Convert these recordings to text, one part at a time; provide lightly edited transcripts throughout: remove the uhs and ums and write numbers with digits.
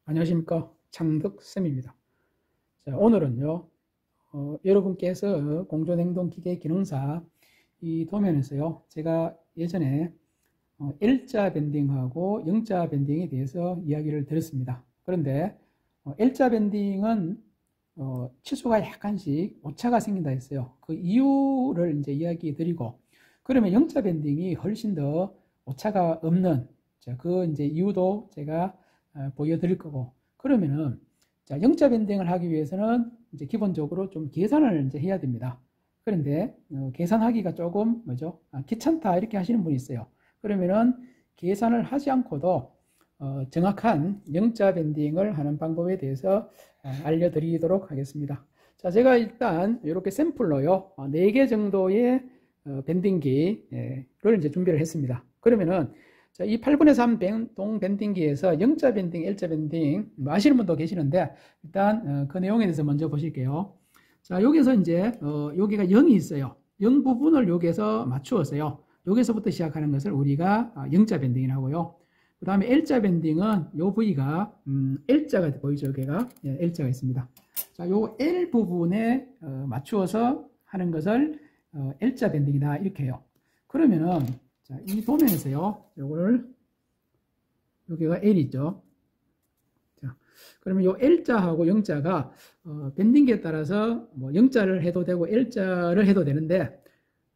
안녕하십니까, 창덕쌤입니다. 자, 오늘은요, 여러분께서 공존행동기계 기능사 이 도면에서요, 제가 예전에 L자 밴딩하고 L자 밴딩에 대해서 이야기를 드렸습니다. 그런데 L자 밴딩은 치수가 약간씩 오차가 생긴다 했어요. 그 이유를 이제 이야기 드리고, 그러면 L자 밴딩이 훨씬 더 오차가 없는, 그 이제 이유도 제가 보여드릴 거고, 그러면은 자, L자 밴딩을 하기 위해서는 이제 기본적으로 좀 계산을 이제 해야 됩니다. 그런데 계산하기가 조금 뭐죠? 귀찮다 이렇게 하시는 분이 있어요. 그러면은 계산을 하지 않고도 정확한 L자 밴딩을 하는 방법에 대해서 알려드리도록 하겠습니다. 자, 제가 일단 이렇게 샘플로요, 4개 정도의 밴딩기를 이제 준비를 했습니다. 그러면은 자, 이 8분의 3 동 밴딩기에서 L자 밴딩, L자 밴딩 뭐 아시는 분도 계시는데 일단 그 내용에 대해서 먼저 보실게요. 자, 여기서 이제 여기가 0이 있어요. 0 부분을 여기서 맞추었어요. 여기서부터 시작하는 것을 우리가 L자 밴딩이라고요. 그 다음에 L자 밴딩은 요 부위가 L자가 보이죠? 여기가 L자가 있습니다. 자, 요 L 부분에 맞추어서 하는 것을 L자 밴딩이다 이렇게 해요. 그러면은 자, 이 도면에서요, 요거를, 여기가 L 있죠. 자, 그러면 요 L자하고 L자가, 밴딩기에 따라서 뭐 L자를 해도 되고 L자를 해도 되는데,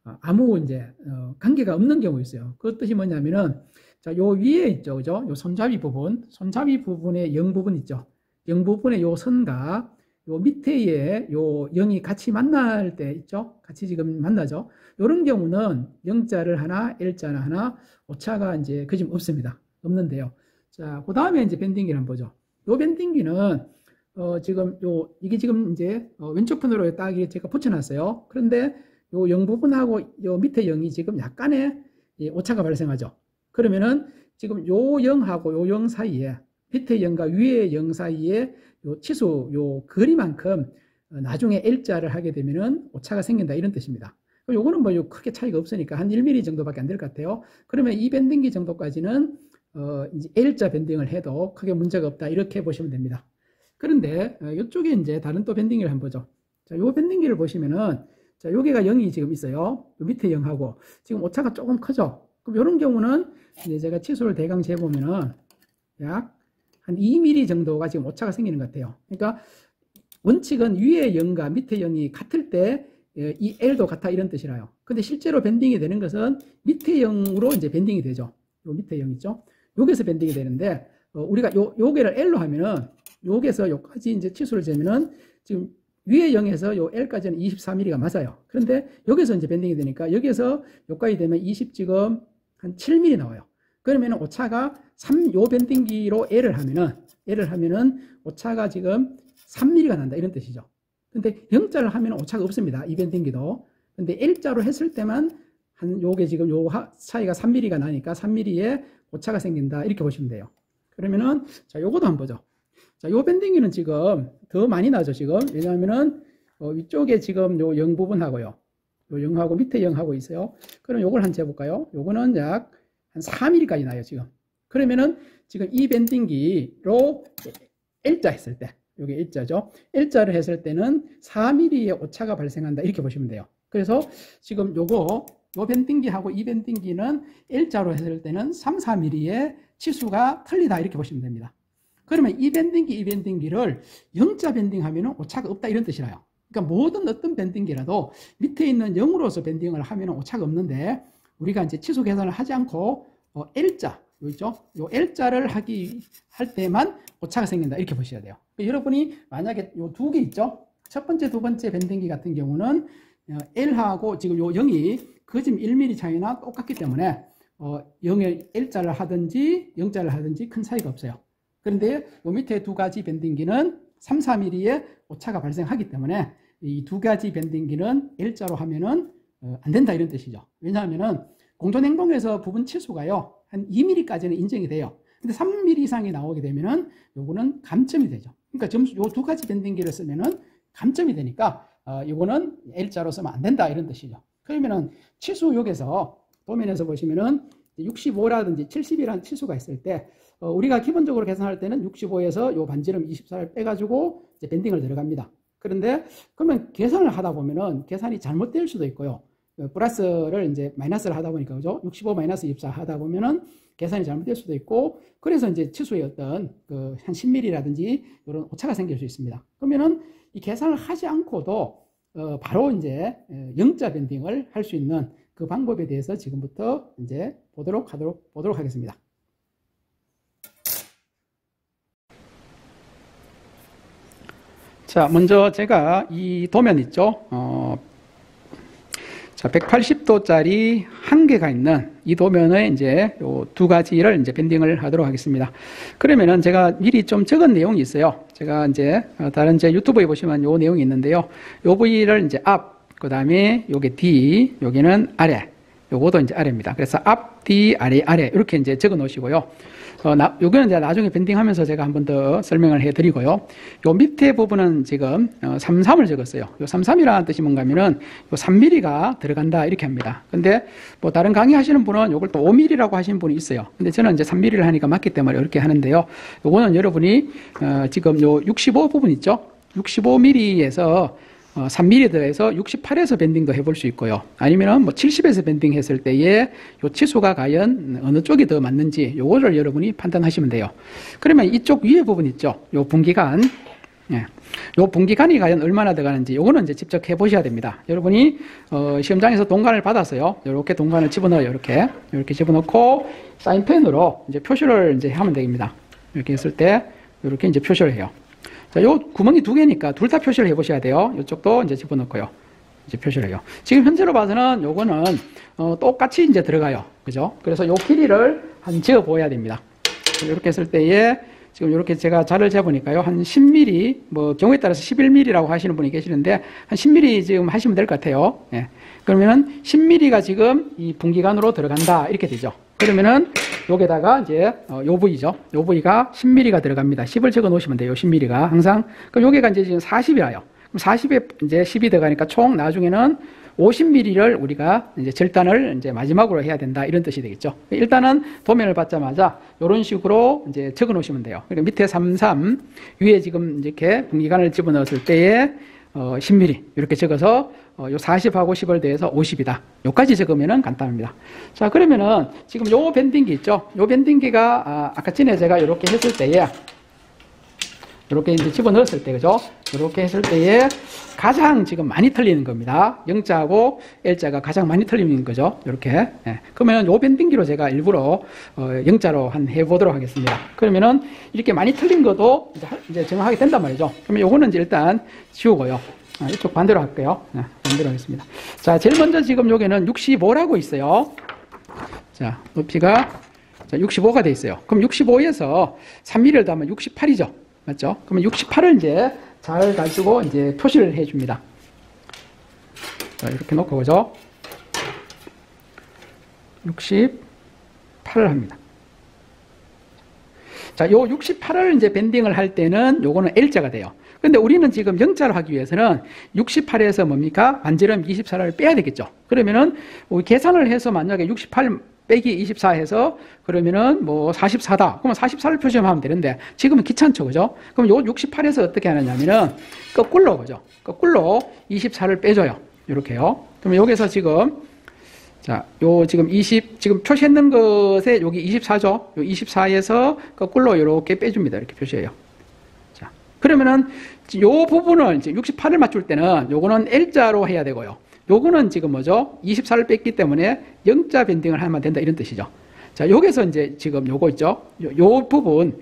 아무 이제, 관계가 없는 경우 있어요. 그 뜻이 뭐냐면은, 자, 요 위에 있죠. 그죠? 요 손잡이 부분에 0 부분 있죠. 0 부분에 요 선과 요 밑에에 요 0이 같이 만날 때 있죠? 같이 지금 만나죠? 이런 경우는 L자를 하나, L자를 하나, 오차가 이제 그 집 없습니다. 없는데요. 자, 그 다음에 이제 밴딩기를 한번 보죠. 요 밴딩기는, 지금 이게 지금 이제, 왼쪽 편으로 딱 제가 붙여놨어요. 그런데 요 0 부분하고 요 밑에 0이 지금 약간의 오차가 발생하죠. 그러면은 지금 요 0하고 요 0 사이에 밑에 0과 위에 0 사이에 요 치수, 요 거리만큼 나중에 L자를 하게 되면은 오차가 생긴다 이런 뜻입니다. 요거는 뭐 크게 차이가 없으니까 한 1mm 정도밖에 안 될 것 같아요. 그러면 이 밴딩기 정도까지는 이제 L자 밴딩을 해도 크게 문제가 없다 이렇게 보시면 됩니다. 그런데 이쪽에 이제 다른 또 밴딩기를 한번 보죠. 자, 요 밴딩기를 보시면은 자, 여기가 0이 지금 있어요. 요 밑에 0하고 지금 오차가 조금 크죠. 그럼 이런 경우는 이제 제가 치수를 대강 재보면은 약 한 2mm 정도가 지금 오차가 생기는 것 같아요. 그러니까 원칙은 위에 0과 밑에 0이 같을 때 이 L도 같아 이런 뜻이라요. 근데 실제로 밴딩이 되는 것은 밑에 0으로 이제 밴딩이 되죠. 요 밑에 0 있죠. 여기서 밴딩이 되는데 우리가 요게를 L로 하면은 여기서 요까지 이제 치수를 재면은 지금 위에 0에서 요 L까지는 24mm가 맞아요. 그런데 여기서 이제 밴딩이 되니까 여기서 요까지 되면 20 지금 한 7mm 나와요. 그러면 오차가 요 밴딩기로 L을 하면은 오차가 지금 3mm가 난다 이런 뜻이죠. 근데 0자를 하면 오차가 없습니다. 이 밴딩기도. 근데 L자로 했을 때만 요게 지금 요 차이가 3mm가 나니까 3mm에 오차가 생긴다 이렇게 보시면 돼요. 그러면은 자, 요것도 한번 보죠. 자, 요 밴딩기는 지금 더 많이 나죠, 지금. 왜냐하면은 위쪽에 지금 요 0 부분하고요. 요 0하고 밑에 0하고 있어요. 그럼 요걸 한번 재볼까요? 요거는 약 한 4mm까지 나요, 지금. 그러면은 지금 이 밴딩기로 L자 했을 때, 요게 L자죠. L자를 했을 때는 4mm의 오차가 발생한다. 이렇게 보시면 돼요. 그래서 지금 요 밴딩기하고 이 밴딩기는 L자로 했을 때는 3, 4mm의 치수가 틀리다. 이렇게 보시면 됩니다. 그러면 이 밴딩기를 0자 밴딩 하면은 오차가 없다. 이런 뜻이라요. 그러니까 모든 어떤 밴딩기라도 밑에 있는 0으로서 밴딩을 하면은 오차가 없는데 우리가 이제 치수 계산을 하지 않고 L자, 있죠? 요 L자를 할 때만 오차가 생긴다. 이렇게 보셔야 돼요. 그러니까 여러분이 만약에 요 두 개 있죠? 첫 번째, 두 번째 밴딩기 같은 경우는 L하고 지금 요 0이 거진 1mm 차이나 똑같기 때문에 0에 L자를 하든지 0자를 하든지 큰 차이가 없어요. 그런데 요 밑에 두 가지 밴딩기는 3, 4mm의 오차가 발생하기 때문에 이 두 가지 밴딩기는 L자로 하면은 안 된다 이런 뜻이죠. 왜냐하면은 공존행동에서 부분 치수가요 한 2mm까지는 인정이 돼요. 근데 3mm 이상이 나오게 되면은 요거는 감점이 되죠. 그러니까 요 두 가지 밴딩기를 쓰면은 감점이 되니까 요거는 L자로 쓰면 안 된다 이런 뜻이죠. 그러면은 치수 여기서 도면에서 보시면은 65라든지 70이라는 치수가 있을 때 우리가 기본적으로 계산할 때는 65에서 요 반지름 24를 빼가지고 이제 밴딩을 들어갑니다. 그런데 그러면 계산을 하다 보면은 계산이 잘못될 수도 있고요. 플러스를 이제 마이너스를 하다 보니까 그죠? 65 마이너스 24 하다 보면은 계산이 잘못될 수도 있고 그래서 이제 치수의 어떤 그 한 10mm라든지 이런 오차가 생길 수 있습니다. 그러면은 이 계산을 하지 않고도 바로 이제 영자 밴딩을 할 수 있는 그 방법에 대해서 지금부터 이제 보도록 하겠습니다. 자, 먼저 제가 이 도면 있죠? 자, 180도짜리 한 개가 있는 이 도면에 이제 요 두 가지를 이제 밴딩을 하도록 하겠습니다. 그러면은 제가 미리 좀 적은 내용이 있어요. 제가 이제 다른 제 유튜브에 보시면 요 내용이 있는데요. 요 부위를 이제 앞, 그 다음에 요게 뒤, 여기는 아래. 요것도 이제 아래입니다. 그래서 앞, 뒤, 아래, 아래. 이렇게 이제 적어 놓으시고요. 요거는 이제 나중에 밴딩하면서 제가 한 번 더 설명을 해 드리고요. 요 밑에 부분은 지금 33을 적었어요. 요 33이라는 뜻이 뭔가 하면은 요 3mm가 들어간다 이렇게 합니다. 근데 뭐 다른 강의 하시는 분은 요걸 또 5mm라고 하시는 분이 있어요. 근데 저는 이제 3mm를 하니까 맞기 때문에 이렇게 하는데요. 요거는 여러분이 지금 요 65 부분 있죠? 65mm에서 3mm 더해서 68에서 밴딩도 해볼 수 있고요. 아니면 뭐 70에서 밴딩 했을 때에 요 치수가 과연 어느 쪽이 더 맞는지 요거를 여러분이 판단하시면 돼요. 그러면 이쪽 위에 부분 있죠. 요 분기간. 예. 요 분기간이 과연 얼마나 들어가는지 요거는 이제 직접 해 보셔야 됩니다. 여러분이 시험장에서 동간을 받았어요. 요렇게 동간을 집어넣어요. 이렇게 집어넣고 사인펜으로 이제 표시를 이제 하면 됩니다. 이렇게 했을 때 이렇게 이제 표시를 해요. 자, 요 구멍이 두 개니까 둘 다 표시를 해 보셔야 돼요. 이쪽도 이제 집어넣고요. 이제 표시를 해요. 지금 현재로 봐서는 요거는 똑같이 이제 들어가요. 그죠? 그래서 요 길이를 한 재어 보여야 됩니다. 이렇게 했을 때에 지금 이렇게 제가 자를 재보니까요. 한 10mm, 뭐 경우에 따라서 11mm라고 하시는 분이 계시는데 한 10mm 지금 하시면 될 것 같아요. 예. 그러면은 10mm가 지금 이 분기간으로 들어간다 이렇게 되죠. 그러면은 여기다가 이제 요 부위죠. 요 부위가 10mm가 들어갑니다. 10을 적어 놓으시면 돼요. 10mm가 항상. 그럼 여기가 이제 지금 40이라요. 그럼 40에 이제 10이 들어가니까 총 나중에는 50mm를 우리가 이제 절단을 이제 마지막으로 해야 된다 이런 뜻이 되겠죠. 일단은 도면을 받자마자 이런 식으로 이제 적어 놓으시면 돼요. 그러니까 밑에 33 위에 지금 이렇게 분기간을 집어 넣었을 때에 10mm 이렇게 적어서 요 40하고 10을 더해서 50이다. 요까지 적으면은 간단합니다. 자, 그러면은 지금 요 밴딩기 있죠? 요 밴딩기가 아까 전에 제가 이렇게 했을 때에 이렇게 이제 집어 넣었을 때, 그죠? 이렇게 했을 때에 가장 지금 많이 틀리는 겁니다. 영자하고 L자가 가장 많이 틀리는 거죠. 이렇게. 예. 그러면 요 밴딩기로 제가 일부러 영자로 한 해보도록 하겠습니다. 그러면은 이렇게 많이 틀린 것도 이제 정확하게 된단 말이죠. 그러면 요거는 이제 일단 지우고요. 이쪽 반대로 할게요. 네, 반대로 하겠습니다. 자, 제일 먼저 지금 여기는 65라고 있어요. 자, 높이가 65가 돼 있어요. 그럼 65에서 3mm를 더하면 68이죠. 맞죠? 그러면 68을 이제 잘 가지고 이제 표시를 해 줍니다. 자, 이렇게 놓고 그죠? 68을 합니다. 자, 요 68을 이제 밴딩을 할 때는 요거는 L자가 돼요. 근데 우리는 지금 영자로 하기 위해서는 68에서 뭡니까? 반지름 24를 빼야 되겠죠. 그러면은 우리 계산을 해서 만약에 68 빼기 24 해서 그러면은 뭐 44다. 그러면 44를 표시하면 되는데 지금은 귀찮죠. 그죠? 그럼 요 68에서 어떻게 하느냐면은 거꾸로 그죠? 거꾸로 24를 빼줘요. 이렇게요. 그러면 여기서 지금 자, 요 지금 지금 표시했는 것에 여기 24죠. 요 24에서 거꾸로 이렇게 빼줍니다. 이렇게 표시해요. 자, 그러면은 요 부분을 이제 68을 맞출 때는 요거는 L자로 해야 되고요. 요거는 지금 뭐죠? 24를 뺐기 때문에 영자 밴딩을 하면 된다 이런 뜻이죠. 자, 여기서 이제 지금 요거 있죠? 요 부분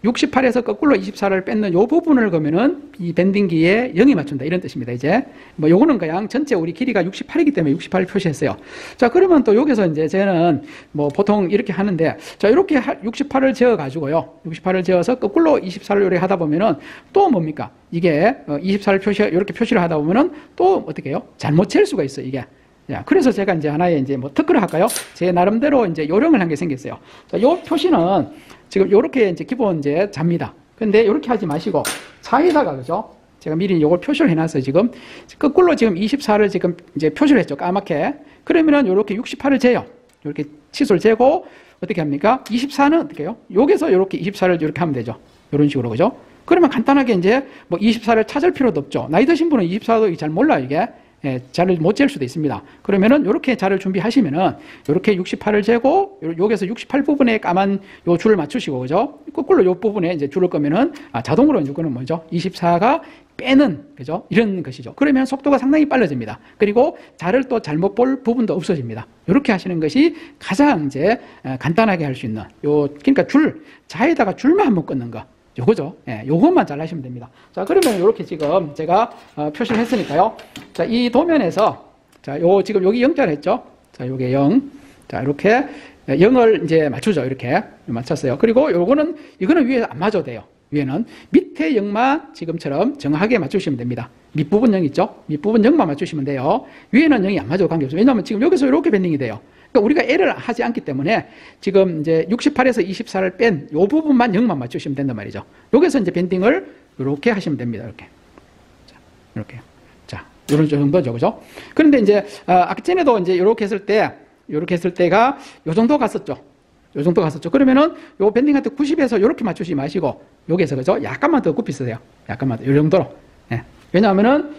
68에서 거꾸로 24를 뺏는 요 부분을 그러면은 이 밴딩기에 0이 맞춘다 이런 뜻입니다. 이제 뭐 요거는 그냥 전체 우리 길이가 68이기 때문에 68을 표시했어요. 자, 그러면 또 여기서 이제 저는 뭐 보통 이렇게 하는데 자, 이렇게 68을 재어 가지고요. 68을 재어서 거꾸로 24를 이렇게 하다 보면은 또 뭡니까? 이게 24를 이렇게 표시를 하다 보면은 또 어떻게 해요? 잘못 잴 수가 있어요, 이게. 자, 그래서 제가 이제 하나의 이제 뭐 특허를 할까요? 제 나름대로 이제 요령을 한 게 생겼어요. 자, 요 표시는 지금 요렇게 이제 기본 이제 잡니다. 근데 요렇게 하지 마시고 사이에다가 그죠? 제가 미리 요걸 표시를 해놨어요, 지금. 거꾸로 지금 24를 지금 이제 표시를 했죠, 까맣게. 그러면은 요렇게 68을 재요. 이렇게 치수를 재고 어떻게 합니까? 24는 어떻게 해요? 여기서 이렇게 24를 이렇게 하면 되죠. 이런 식으로, 그죠? 그러면 간단하게 이제 뭐 24를 찾을 필요도 없죠. 나이 드신 분은 24도 잘 몰라요, 이게. 예, 자를 못 잴 수도 있습니다. 그러면은 이렇게 자를 준비하시면은 이렇게 68을 재고 여기서 68 부분에 까만 요 줄을 맞추시고, 그죠? 거꾸로 요 부분에 이제 줄을 끄면은 자동으로 이거는 뭐죠? 24가 빼는, 그죠? 이런 것이죠. 그러면 속도가 상당히 빨라집니다. 그리고 자를 또 잘못 볼 부분도 없어집니다. 이렇게 하시는 것이 가장 이제 간단하게 할 수 있는 그러니까 자에다가 줄만 한번 끊는 거. 요거죠. 예, 요것만 잘 하시면 됩니다. 자, 그러면 이렇게 지금 제가 표시를 했으니까요. 자, 이 도면에서, 자, 지금 여기 0자를 했죠? 자, 요게 0. 자, 이렇게 0을 이제 맞추죠. 이렇게 맞췄어요. 그리고 이거는 위에 안 맞아도 돼요. 위에는 밑에 0만 지금처럼 정확하게 맞추시면 됩니다. 밑부분 0 있죠? 밑부분 0만 맞추시면 돼요. 위에는 0이 안 맞아도 관계없어요. 왜냐하면 지금 여기서 이렇게 밴딩이 돼요. 그러니까 우리가 L을 하지 않기 때문에 지금 이제 68에서 24를 뺀 요 부분만 0만 맞추시면 된단 말이죠. 여기서 이제 밴딩을 이렇게 하시면 됩니다. 이렇게. 자, 이렇게요. 자, 요런 정도죠. 그죠? 그런데 이제, 아까 전에도 이제 이렇게 했을 때가 요 정도 갔었죠. 요 정도 갔었죠. 그러면은 요 밴딩할 때 90에서 이렇게 맞추지 마시고, 여기에서, 그죠? 약간만 더 굽히세요. 약간만 더. 요 정도로. 예. 왜냐하면은,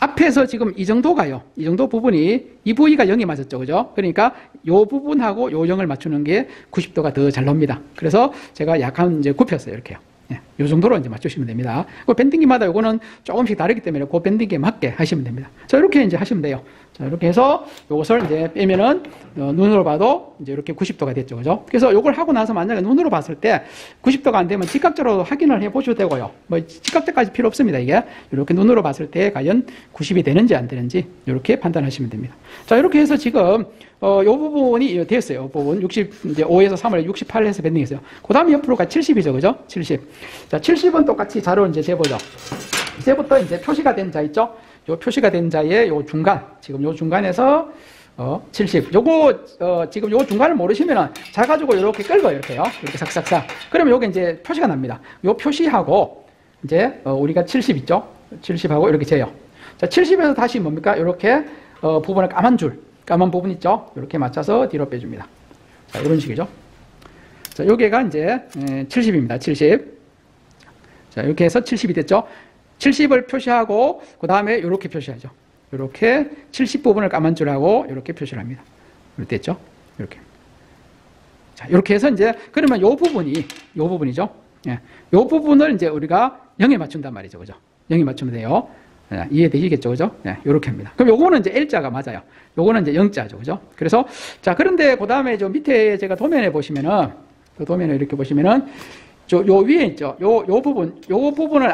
앞에서 지금 이 정도가요. 이 정도 부분이 이 부위가 0이 맞았죠. 그죠? 그러니까 요 부분하고 요 0을 맞추는 게 90도가 더 잘 나옵니다. 그래서 제가 약간 이제 굽혔어요. 이렇게요. 예, 요 정도로 이제 맞추시면 됩니다. 그 밴딩기마다 요거는 조금씩 다르기 때문에 그 밴딩기에 맞게 하시면 됩니다. 자, 이렇게 이제 하시면 돼요. 자, 이렇게 해서 요것을 이제 빼면은 눈으로 봐도 이제 이렇게 90도가 됐죠. 그죠? 그래서 요걸 하고 나서 만약에 눈으로 봤을 때 90도가 안 되면 직각적으로 확인을 해 보셔도 되고요. 뭐 직각적까지 필요 없습니다. 이게 이렇게 눈으로 봤을 때 과연 90이 되는지 안 되는지 이렇게 판단하시면 됩니다. 자, 이렇게 해서 지금 요 부분이 됐어요. 요 부분 5에서 3을 68 해서 밴딩했어요. 그 다음에 옆으로가 70이죠. 그죠? 70. 자, 70은 똑같이 자로 이제 재보죠. 이제부터 이제 표시가 된 자 있죠? 요 표시가 된 자의 요 중간, 지금 요 중간에서 70. 요거 지금 요 중간을 모르시면은 자 가지고 이렇게 끌고 이렇게요. 이렇게 삭삭삭. 그러면 요게 이제 표시가 납니다. 요 표시하고 이제 우리가 70 있죠? 70하고 이렇게 재요. 자, 70에서 다시 뭡니까? 이렇게 부분을 까만 부분 있죠? 이렇게 맞춰서 뒤로 빼줍니다. 자, 이런 식이죠. 자, 요게가 이제 70입니다. 70. 자, 이렇게 해서 70이 됐죠? 70을 표시하고 그 다음에 이렇게 표시하죠. 이렇게 70 부분을 까만 줄하고 이렇게 표시를 합니다. 이렇게 됐죠? 이렇게. 자, 이렇게 해서 이제 그러면 요 부분이죠. 예. 요 부분을 이제 우리가 0에 맞춘단 말이죠. 그죠? 0에 맞추면 돼요. 예, 이해되시겠죠? 그죠? 예, 요렇게 합니다. 그럼 요거는 이제 L자가 맞아요. 요거는 이제 0자죠. 그죠? 그래서 자, 그런데 그 다음에 저 밑에 제가 도면에 보시면은 그 도면에 이렇게 보시면은 요 위에 있죠. 요 부분을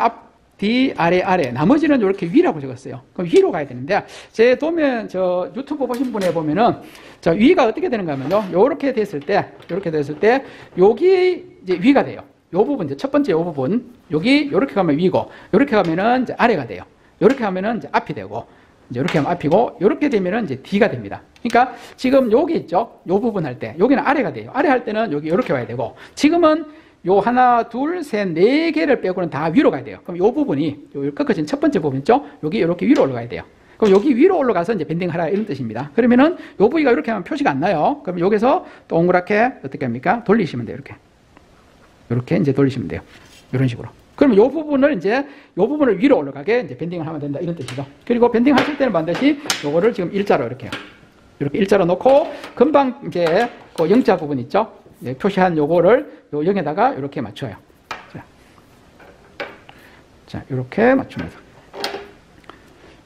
뒤, 아래. 나머지는 이렇게 위라고 적었어요. 그럼 위로 가야 되는데, 제 도면, 유튜브 보신 분에 보면은, 위가 어떻게 되는가 하면요. 요렇게 됐을 때, 여기 이제 위가 돼요. 요 부분, 이제 첫 번째 요 부분, 여기, 요렇게 가면 위고, 요렇게 가면은 이제 아래가 돼요. 요렇게 하면은 이제 앞이 되고, 이제 이렇게 하면 앞이고, 요렇게 되면은 이제 뒤가 됩니다. 그러니까 지금 여기 있죠. 요 부분 할 때, 여기는 아래가 돼요. 아래 할 때는 여기 요렇게 와야 되고, 지금은 요 하나, 둘, 셋, 네 개를 빼고는 다 위로 가야 돼요. 그럼 요 부분이, 요 꺾어진 첫 번째 부분 있죠? 여기 이렇게 위로 올라가야 돼요. 그럼 여기 위로 올라가서 이제 밴딩 하라 이런 뜻입니다. 그러면은 요 부위가 이렇게 하면 표시가 안 나요. 그럼 여기서 동그랗게 어떻게 합니까? 돌리시면 돼요. 이렇게. 이렇게 이제 돌리시면 돼요. 이런 식으로. 그러면 요 부분을 위로 올라가게 이제 밴딩을 하면 된다. 이런 뜻이죠. 그리고 밴딩 하실 때는 반드시 요거를 지금 일자로 이렇게 해요. 이렇게 일자로 놓고 금방 이제 그 영자 부분 있죠? 네, 표시한 요거를 요 0에다가 이렇게 맞춰요. 자, 이렇게 맞춥니다.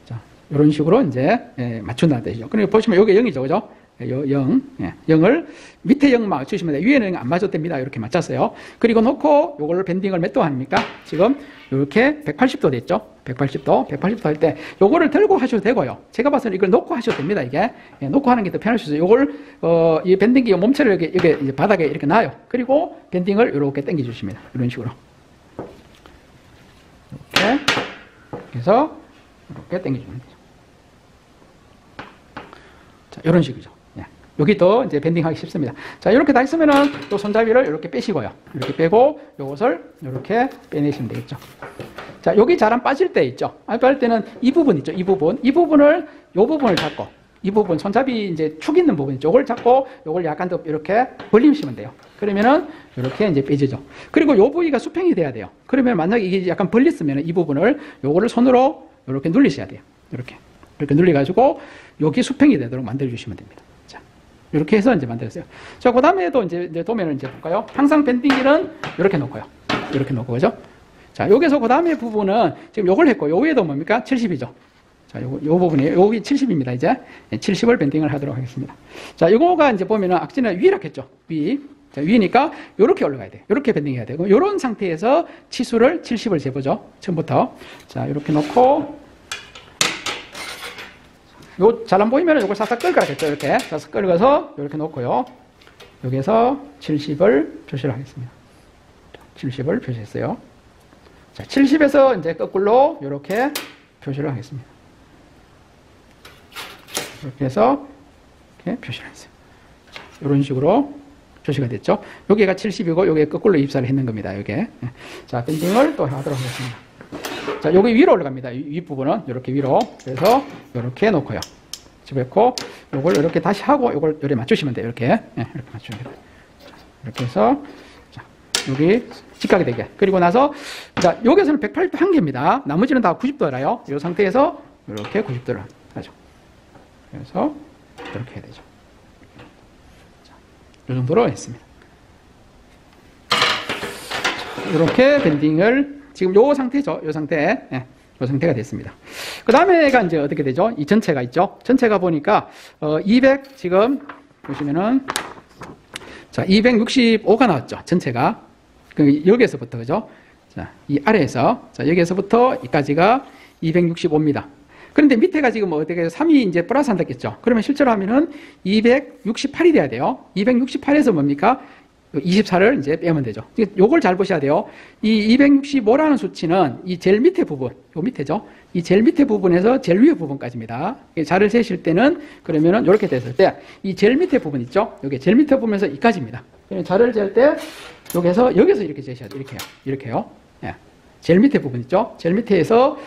자, 이런 식으로 이제 맞춘다는 뜻이죠. 그리고 보시면 요게 0이죠, 그죠? 요 0, 0을 밑에 0 맞추시면 돼요. 위에는 안 맞아도 됩니다. 이렇게 맞췄어요. 그리고 놓고 요걸 밴딩을 몇 도 합니까? 지금 이렇게 180도 됐죠? 180도 할 때 요거를 들고 하셔도 되고요. 제가 봐서는 이걸 놓고 하셔도 됩니다. 이게 놓고 하는 게 더 편할 수 있어요. 요걸 이 밴딩기 몸체를 이렇게 이제 바닥에 이렇게 놔요. 그리고 밴딩을 이렇게 당겨 주십니다. 이런 식으로 이렇게 해서 이렇게 당겨 주면 되죠. 자, 이런 식이죠. 여기 더 이제 밴딩하기 쉽습니다. 자, 이렇게 다 있으면은 또 손잡이를 이렇게 빼시고요. 이렇게 빼고 요것을 이렇게 빼내시면 되겠죠. 자, 여기 잘 안 빠질 때 있죠. 안 빠질 때는 이 부분 있죠. 이 부분을 요 부분을 잡고 이 부분, 손잡이 이제 축 있는 부분, 요걸 잡고 요걸 약간 더 이렇게 벌리시면 돼요. 그러면은 이렇게 이제 빼지죠. 그리고 요 부위가 수평이 돼야 돼요. 그러면 만약에 이게 약간 벌렸으면 이 부분을 요거를 손으로 이렇게 눌리셔야 돼요. 이렇게 눌려가지고 여기 수평이 되도록 만들어주시면 됩니다. 자, 이렇게 해서 이제 만들었어요. 자, 그 다음에도 이제 도면을 이제 볼까요? 항상 밴딩기는 이렇게 놓고요. 이렇게 놓고, 그죠? 자, 여기서 그 다음에 부분은 지금 요걸 했고, 요 위에도 뭡니까? 70이죠. 자, 요 부분이에요. 여기 70입니다, 이제. 70을 밴딩을 하도록 하겠습니다. 자, 요거가 이제 보면은 악지는 위라고 했죠. 위. 자, 위니까 요렇게 올라가야 돼요. 요렇게 밴딩해야 되고, 요런 상태에서 치수를 70을 재보죠. 처음부터. 자, 이렇게 놓고, 요, 잘 안 보이면은 요걸 살짝 끌어가겠죠. 이렇게. 살짝 끌어서 이렇게 놓고요. 여기서 70을 표시를 하겠습니다. 70을 표시했어요. 자, 70에서 이제 거꾸로 이렇게 표시를 하겠습니다. 이렇게 해서 이렇게 표시를 했어요. 자, 이런 식으로 표시가 됐죠. 여기가 70이고 여기에 거꾸로 입사를 했는 겁니다. 여기에. 자, 밴딩을 또 하도록 하겠습니다. 자, 여기 위로 올라갑니다. 윗부분은 이렇게 위로. 그래서 이렇게 놓고요. 집어넣고 요걸 이렇게 다시 하고 요걸 요래 맞추시면 돼요. 이렇게. 이렇게 맞추면 돼요. 이렇게 해서 자, 여기 직각이 되게. 그리고 나서 자, 여기서는 108도 한 개입니다. 나머지는 다 90도라요. 이 상태에서 이렇게 90도를 하죠. 그래서 이렇게 해야 되죠. 자, 이 정도로 했습니다. 자, 이렇게 밴딩을 지금 요 상태죠. 요 상태. 요 상태가 됐습니다. 그 다음에가 이제 어떻게 되죠? 이 전체가 있죠. 전체가 보니까 200 지금 보시면은 자, 265가 나왔죠. 전체가. 여기에서부터, 그죠? 자, 이 아래에서, 자, 여기에서부터 여기까지가 265입니다. 그런데 밑에가 지금 어떻게 3이 이제 플러스 한다겠죠? 그러면 실제로 하면은 268이 돼야 돼요. 268에서 뭡니까? 24를 이제 빼면 되죠. 요걸 잘 보셔야 돼요. 이 265라는 수치는 이 제일 밑에 부분, 요 밑에죠. 이 제일 밑에 부분에서 제일 위에 부분까지입니다. 자를 재실 때는 그러면은 이렇게 됐을 때 이 제일 밑에 부분 있죠. 여기 제일 밑에 부분에서 여기까지입니다. 자를 잴 때 여기서 이렇게 재셔야 돼요. 이렇게요. 예. 제일 밑에 부분 있죠. 제일 밑에에서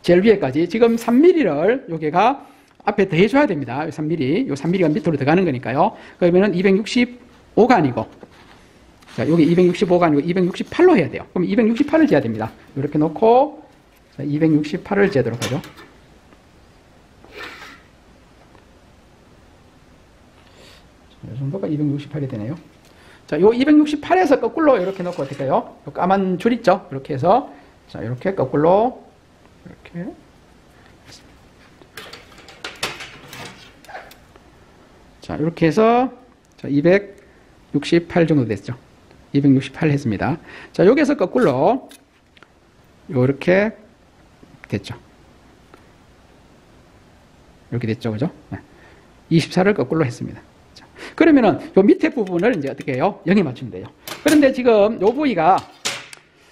제일 위에까지 지금 3mm를 여기가 앞에 더 해줘야 됩니다. 3mm, 요 3mm가 밑으로 들어가는 거니까요. 그러면은 265가 아니고. 자, 여기 265가 아니고 268로 해야 돼요. 그럼 268을 재야 됩니다. 이렇게 놓고, 자, 268을 재도록 하죠. 이 정도가 268이 되네요. 자, 요 268에서 거꾸로 이렇게 놓고 어떻게 해요? 요 까만 줄 있죠? 이렇게 해서, 자, 이렇게 거꾸로, 이렇게. 자, 이렇게 해서, 자, 268 정도 됐죠. 268 했습니다. 자, 여기서 거꾸로 요렇게 됐죠. 이렇게 됐죠. 그죠? 24를 거꾸로 했습니다. 자, 그러면은 요 밑에 부분을 이제 어떻게 해요? 0에 맞추면 돼요. 그런데 지금 요 부위가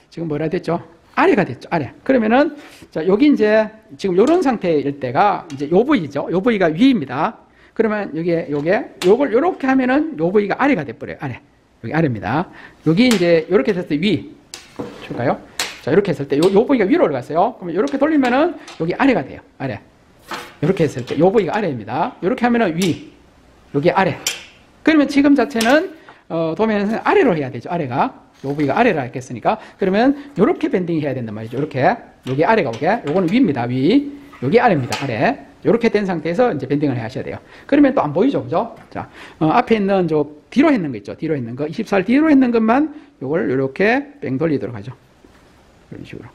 지금 뭐라 됐죠? 아래가 됐죠. 아래. 그러면은 자, 여기 이제 지금 요런 상태일 때가 이제 요 부위죠. 요 부위가 위입니다. 그러면 요걸 요렇게 하면은 요 부위가 아래가 돼 버려요. 아래. 여기 아래입니다. 여기 이제 이렇게 됐을 때 위. 줄까요? 자, 이렇게 했을 때 요 부위가 위로 올라갔어요. 그러면 이렇게 돌리면은 여기 아래가 돼요. 아래. 이렇게 했을 때 요 부위가 아래입니다. 이렇게 하면은 위. 여기 아래. 그러면 지금 자체는 도면에서는 아래로 해야 되죠. 아래가. 요 부위가 아래라 했겠으니까. 그러면 이렇게 밴딩 해야 된단 말이죠. 이렇게. 여기 아래가 오게. 요거는 위입니다. 위. 여기 아래입니다. 아래. 이렇게 된 상태에서 이제 밴딩을 하셔야 돼요. 그러면 또 안 보이죠, 그죠? 자, 앞에 있는 저 뒤로 했는 거 있죠? 뒤로 했는 거. 24를 뒤로 했는 것만 요걸 이렇게 뺑 돌리도록 하죠. 이런 식으로.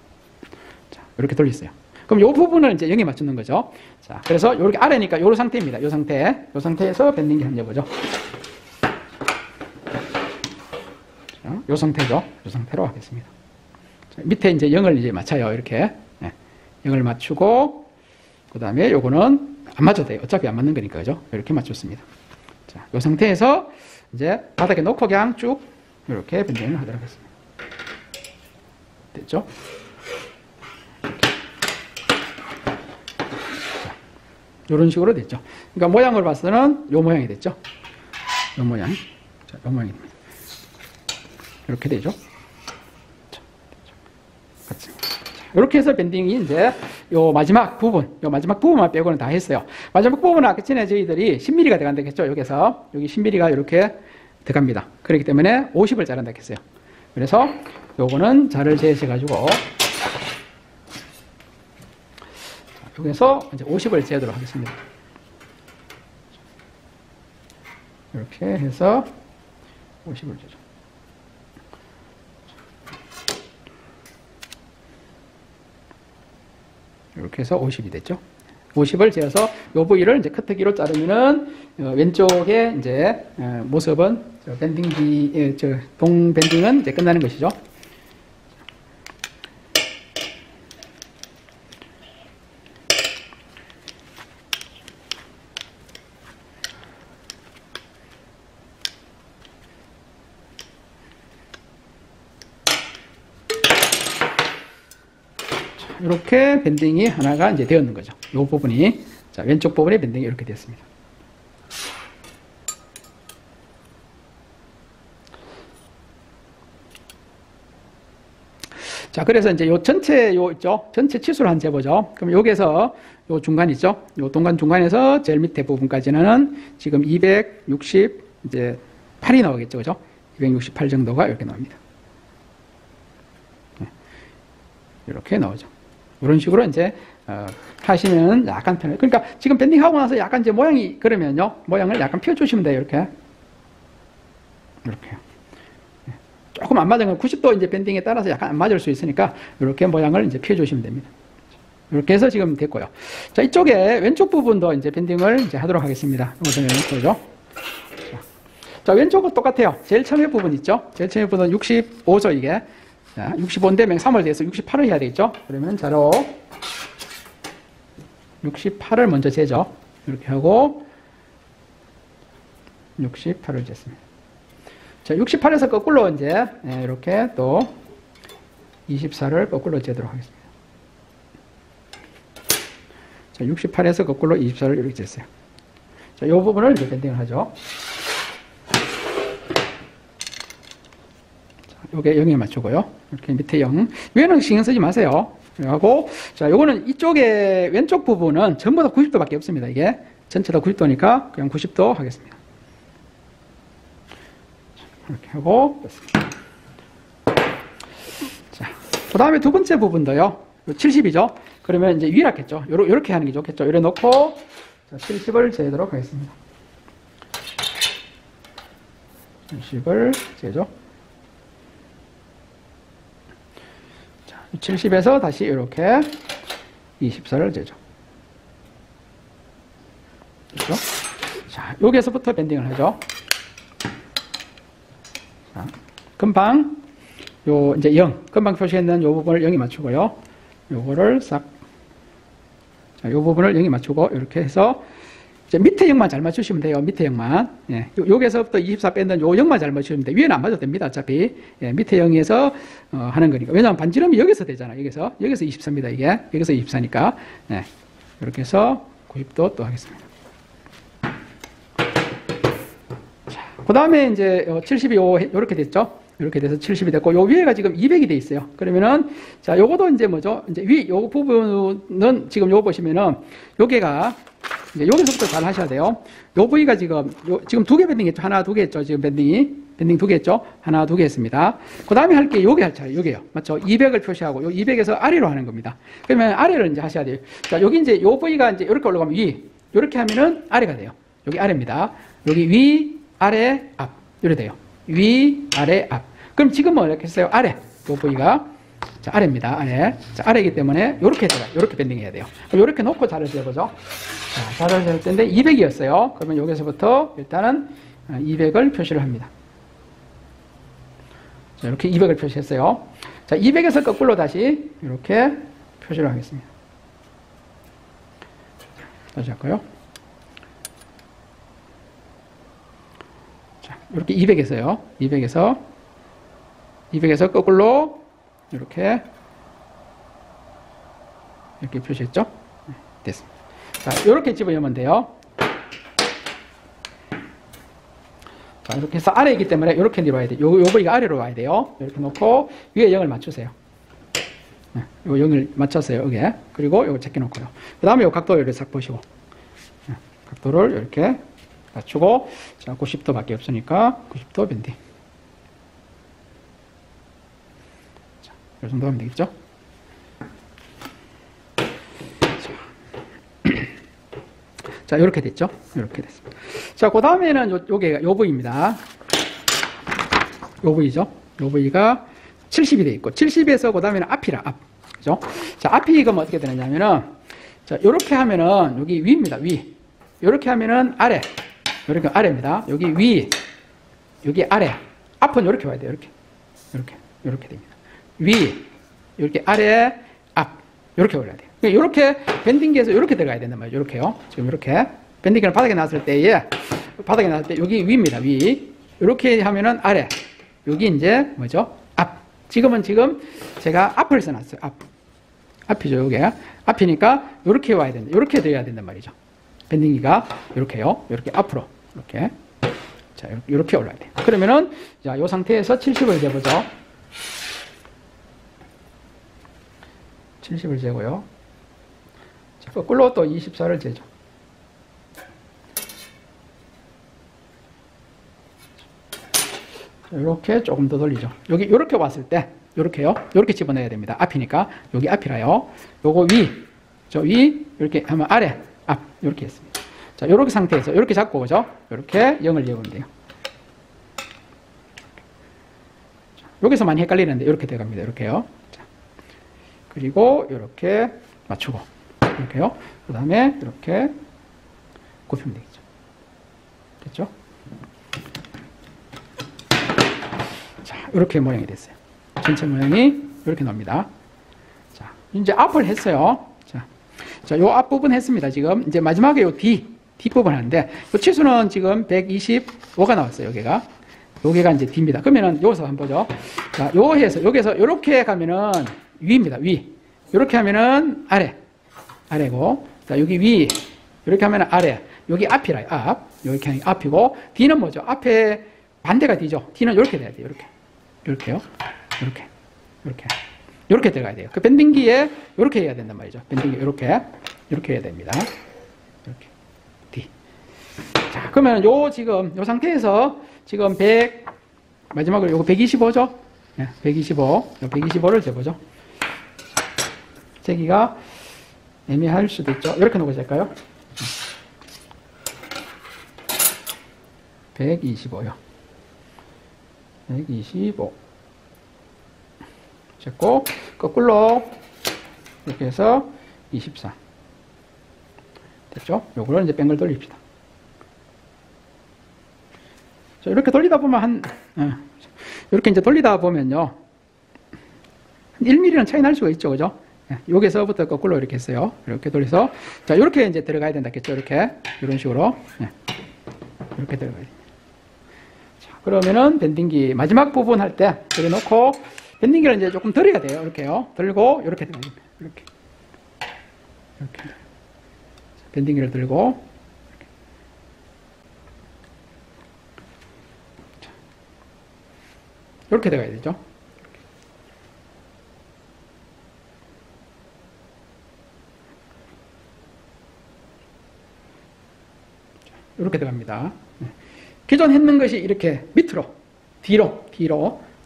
자, 이렇게 돌렸어요. 그럼 요 부분을 이제 0에 맞추는 거죠. 자, 그래서 이렇게 아래니까 요 상태입니다. 요 상태. 요 상태에서 밴딩을 한번 해보죠. 자, 요 상태죠. 요 상태로 하겠습니다. 자, 밑에 이제 0을 이제 맞춰요. 이렇게. 네. 0을 맞추고, 그 다음에 요거는 안 맞춰도 돼요. 어차피 안 맞는 거니까, 그죠? 이렇게 맞췄습니다. 자, 요 상태에서 이제 바닥에 놓고 그냥 쭉 이렇게 밴딩을 하도록 하겠습니다. 됐죠? 자, 요런 식으로 됐죠. 그러니까 모양을 봐서는 요 모양이 됐죠? 요 모양. 자, 요 모양이 됩니다. 이렇게 되죠? 자, 됐죠? 같이. 자, 이렇게 해서 밴딩이 이제 요 마지막 부분만 빼고는 다 했어요. 마지막 부분은 아까 전에 저희들이 10mm가 들어간다 했죠. 여기서 여기 10mm가 이렇게 들어갑니다. 그렇기 때문에 50을 자른다 했어요. 그래서 요거는 자를 재셔가지고 여기서 이제 50을 재도록 하겠습니다. 이렇게 해서 50을 재죠. 이렇게 해서 50이 됐죠. 50을 재어서 요 부위를 이제 커트기로 자르면은 왼쪽에 이제 모습은 밴딩기 동 밴딩은 이제 끝나는 것이죠. 이렇게 밴딩이 하나가 이제 되었는 거죠. 이 부분이. 자, 왼쪽 부분의 밴딩이 이렇게 되었습니다. 자, 그래서 이제 요 전체 있죠? 전체 치수를 한 재보죠. 그럼 여기서 요 중간 있죠? 요 동간 중간에서 제일 밑에 부분까지는 지금 260, 이제 8이 나오겠죠. 그죠? 268 정도가 이렇게 나옵니다. 이렇게 나오죠. 이런 식으로 이제 하시면 약간 편해요. 그러니까 지금 밴딩하고 나서 약간 이제 모양이 그러면요, 모양을 약간 펴주시면 돼요. 이렇게 조금 안 맞은 건 90도 이제 밴딩에 따라서 약간 안 맞을 수 있으니까 이렇게 모양을 이제 펴주시면 됩니다. 이렇게 해서 지금 됐고요. 자, 이쪽에 왼쪽 부분도 이제 밴딩을 이제 하도록 하겠습니다. 이것을 보죠. 자, 왼쪽은 똑같아요. 제일 처음에 부분 있죠. 제일 처음에 부분은 65죠, 이게. 자, 65인데 맹3을 대해서 68을 해야 되겠죠? 그러면 자로 68을 먼저 재죠. 이렇게 하고 68을 쟀습니다. 자, 68에서 거꾸로 이제 이렇게 또 24를 거꾸로 재도록 하겠습니다. 자, 68에서 거꾸로 24를 이렇게 쟀어요. 자, 이 부분을 이제 밴딩을 하죠. 요게 0에 맞추고요. 이렇게 밑에 0. 위에는 신경 쓰지 마세요. 하고, 자, 요거는 이쪽에 왼쪽 부분은 전부 다 90도밖에 없습니다. 이게 전체 다 90도니까 그냥 90도 하겠습니다. 이렇게 하고, 됐습니다. 자, 그 다음에 두 번째 부분도요. 70이죠. 그러면 이제 위락했죠. 요렇게 하는 게 좋겠죠. 이래 놓고, 자, 70을 재도록 하겠습니다. 70을 재죠. 70에서 다시 이렇게 24를 재죠. 그렇죠? 자, 여기에서부터 밴딩을 하죠. 자, 금방 요 이제 0, 금방 표시했는 요 부분을 0에 맞추고요. 요거를 싹, 자, 요 부분을 0에 맞추고 이렇게 해서 이제 밑에 0만 잘 맞추시면 돼요. 밑에 0만. 예, 여기서부터 24 뺀는 요 0만 잘 맞추시면 돼요. 위에는 안 맞아도 됩니다. 어차피. 예, 밑에 0에서 하는 거니까. 왜냐하면 반지름이 여기서 되잖아요. 여기서 24입니다. 이게. 여기서 24니까. 예, 이렇게 해서 90도 또 하겠습니다. 자, 그 다음에 이제 70이 요렇게 됐죠. 이렇게 돼서 70이 됐고, 요 위에가 지금 200이 돼 있어요. 그러면은, 자, 요거도 이제 뭐죠? 이제 요 부분은 지금 요거 보시면은, 요게가, 이제 여기서부터 잘 하셔야 돼요. 요 부위가 지금 두 개 밴딩 했죠. 하나, 두 개 했죠. 지금 밴딩 두 개 했죠. 하나, 두 개 했습니다. 그 다음에 할 게 요게 할 차례, 요게요. 맞죠? 200을 표시하고, 요 200에서 아래로 하는 겁니다. 그러면 아래를 이제 하셔야 돼요. 자, 여기 이제 요 부위가 이제 이렇게 올라가면 위, 요렇게 하면은 아래가 돼요. 여기 아래입니다. 여기 위, 아래, 앞. 이래 돼요. 위, 아래, 앞. 그럼 지금 뭐 이렇게 했어요? 아래. 요 부위가. 자, 아래입니다. 아래. 자, 아래이기 때문에 요렇게 들어가요. 요렇게 밴딩 해야 돼요. 그럼 요렇게 놓고 자를 재보죠. 자, 자를 잴 텐데 200이었어요. 그러면 여기서부터 일단은 200을 표시를 합니다. 자, 이렇게 200을 표시했어요. 자, 200에서 거꾸로 다시 이렇게 표시를 하겠습니다. 다시 할까요? 자, 이렇게 200에서요. 200에서 거꾸로 이렇게 표시했죠? 네, 됐습니다. 자, 이렇게 집어넣으면 돼요. 자, 이렇게 해서 아래이기 때문에 이렇게 내려와야 돼요. 요 부위가 아래로 와야 돼요. 이렇게 놓고 위에 0을 맞추세요. 네, 요 0을 맞췄어요. 여기에. 그리고 요거 제껴놓고요. 그 다음에 요 각도 이렇게 싹 보시고. 각도를 이렇게 맞추고, 자, 90도 밖에 없으니까 90도 밴딩. 자, 이 정도 하면 되겠죠? 자, 이렇게 됐죠? 이렇게 됐습니다. 자, 그 다음에는 요게, 요 부위입니다. 요 부위죠? 요 부위가 70이 돼 있고, 70에서 그 다음에는 앞이라, 앞. 그죠? 자, 앞이 그러면 어떻게 되느냐면은, 자, 요렇게 하면은, 여기 위입니다, 위. 요렇게 하면은 아래. 요렇게 아래입니다. 여기 위. 여기 아래. 앞은 요렇게 와야 돼요, 이렇게. 요렇게 됩니다. 위. 요렇게 아래, 앞. 요렇게 올려야 돼요. 이렇게 밴딩기에서 이렇게 들어가야 된단 말이죠. 이렇게요. 지금 이렇게 밴딩기를 바닥에 놨을 때에 바닥에 놨을 때 여기 위입니다. 위. 이렇게 하면은 아래. 여기 이제 뭐죠? 앞. 지금 제가 앞을 써놨어요. 앞. 앞이죠. 이게 앞이니까 이렇게 와야 된다. 이렇게 돼야 된단 말이죠. 밴딩기가 이렇게요. 이렇게 앞으로 이렇게. 자, 이렇게 올라야 돼요. 그러면은 자, 이 상태에서 70을 재보죠. 70을 재고요. 거꾸로 또 24를 재죠. 이렇게 조금 더 돌리죠. 여기 이렇게 왔을 때 이렇게요. 이렇게 집어넣어야 됩니다. 앞이니까 여기 앞이라요. 요거 위, 저 위 이렇게 하면 아래, 앞 이렇게 했습니다. 자, 이렇게 상태에서 이렇게 잡고 오죠. 이렇게 0을 재우면 돼요. 여기서 많이 헷갈리는데 이렇게 돼갑니다. 이렇게요. 자, 그리고 이렇게 맞추고. 이렇게요. 그 다음에 이렇게 굽히면 되겠죠. 됐죠? 자, 이렇게 모양이 됐어요. 전체 모양이 이렇게 나옵니다. 자, 이제 앞을 했어요. 자, 요 앞부분 했습니다. 지금 이제 마지막에 요 뒷부분 하는데, 요 치수는 지금 125가 나왔어요. 여기가 이제 D입니다. 그러면은 여기서 한번 보죠. 자, 여기서 이렇게 가면은 위입니다. 위. 이렇게 하면은 아래고, 자, 여기 위, 이렇게 하면 아래, 여기 앞이라요, 앞. 이렇게 하면 앞이고, D는 뭐죠? 앞에 반대가 D죠. D는 이렇게 돼야 돼요, 이렇게요. 이렇게 들어가야 돼요. 그 밴딩기에 이렇게 해야 된단 말이죠. 밴딩기 이렇게 해야 됩니다. 이렇게. D. 자, 그러면 요 상태에서 지금 마지막으로 요거 125죠? 네, 125를 재보죠. 재기가 애매할 수도 있죠. 이렇게 놓고 잴까요? 125요. 125. 쟀고, 거꾸로, 이렇게 해서 24. 됐죠? 요거를 이제 뺑글 돌립시다. 자, 이렇게 돌리다 보면 이렇게 이제 돌리다 보면요. 한 1mm는 차이 날 수가 있죠. 그죠? 여기서부터 거꾸로 이렇게 했어요. 이렇게 돌려서. 자, 이렇게 이제 들어가야 된다겠죠. 이렇게. 이런 식으로. 이렇게 들어가야 됩니다. 자, 그러면은 밴딩기 마지막 부분 할 때 여기 놓고 밴딩기를 이제 조금 덜어야 돼요. 이렇게요. 들고 이렇게 들어가야 됩니다. 이렇게. 밴딩기를 들고 이렇게 들어가야 되죠. 이렇게 들어갑니다. 기존 했는 것이 이렇게 밑으로, 뒤로